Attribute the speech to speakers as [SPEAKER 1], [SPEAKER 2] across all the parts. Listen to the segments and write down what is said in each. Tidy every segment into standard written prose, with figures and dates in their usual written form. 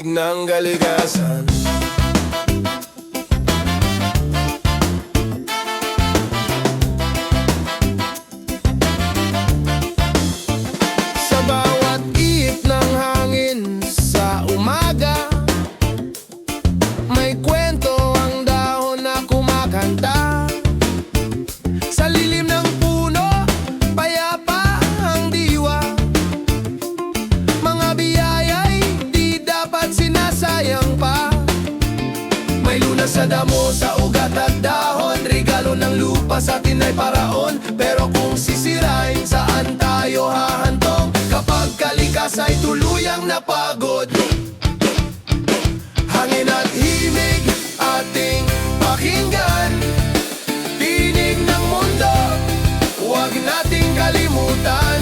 [SPEAKER 1] pag-ibig ng kalikasan. Sa bawat ihip ng hangin sa umaga, may kwento ang dahon na kumakanta. Sa lilim ng puno, payapa ang diwa. Mga biyaya'y di dapat sinasayang pa. May lunas sa damo, sa ugat at dahon. Regalo ng lupa sa atin ay paraon. Pero kung sisirain, saan tayo hahantong? Kapag kalikasan ay tuluyang napagod, hangin at himig ating pakinggan. Tinig ng mundo, huwag nating kalimutan.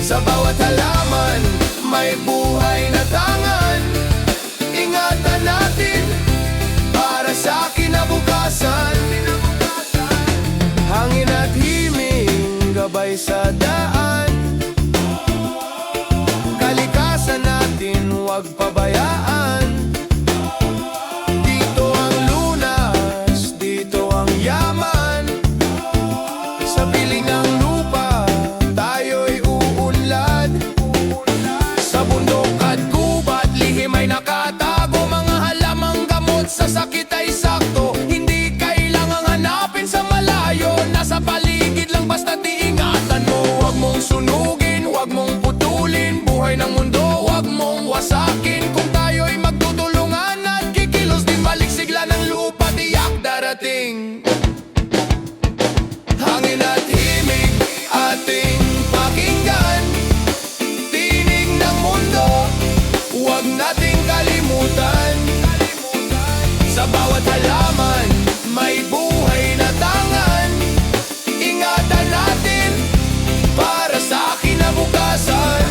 [SPEAKER 1] Sa bawat halaman, may buhay na tangan. Ingatan natin para sa kinabukasan. Hangin at himig, gabay sa daan. Kalikasan natin, huwag pabayaan. Dito ang lunas, dito ang yaman. Sa piling ng lupa, tayo'y uunlad. Sa bundok at gubat, lihim ay nakatago. Mga halamang gamot sa sakit ay sakto. Hindi kailangang hanapin sa malayo. Nasa paligid lang basta't iingatan mo. Huwag mong sunugin, huwag mong putulin. Buhay ng mundo, huwag mong wasakin. Kung tayo'y magtutulungan at kikilos din, balik sigla ng lupa, tiyak darating. Hangin at himig ating pakinggan. Tinig ng mundo, huwag nating kalimutan. Sa bawat halaman, may buhay na tangan. Ingatan natin para sa kinabukasan.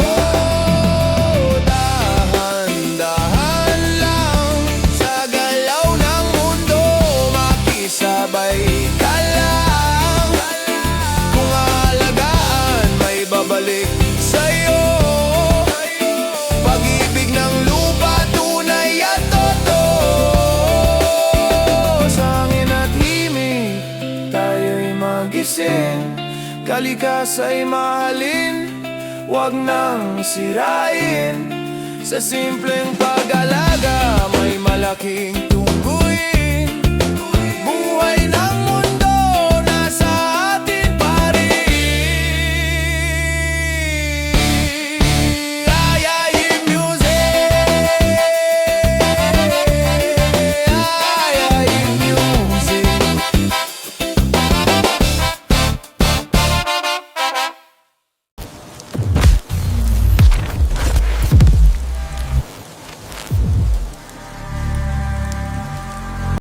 [SPEAKER 1] Oh, dahan-dahan lang sa galaw ng mundo, makisabay ka lang. Kung aalagaan, may babalik sa'yo. Pag-ibig ng lupa, tunay at totoo. Sa hangin at himig, tayo'y magising. Kalikasa'y mahalin, huwag nang sirain. Sa simpleng pag-alaga, may malaking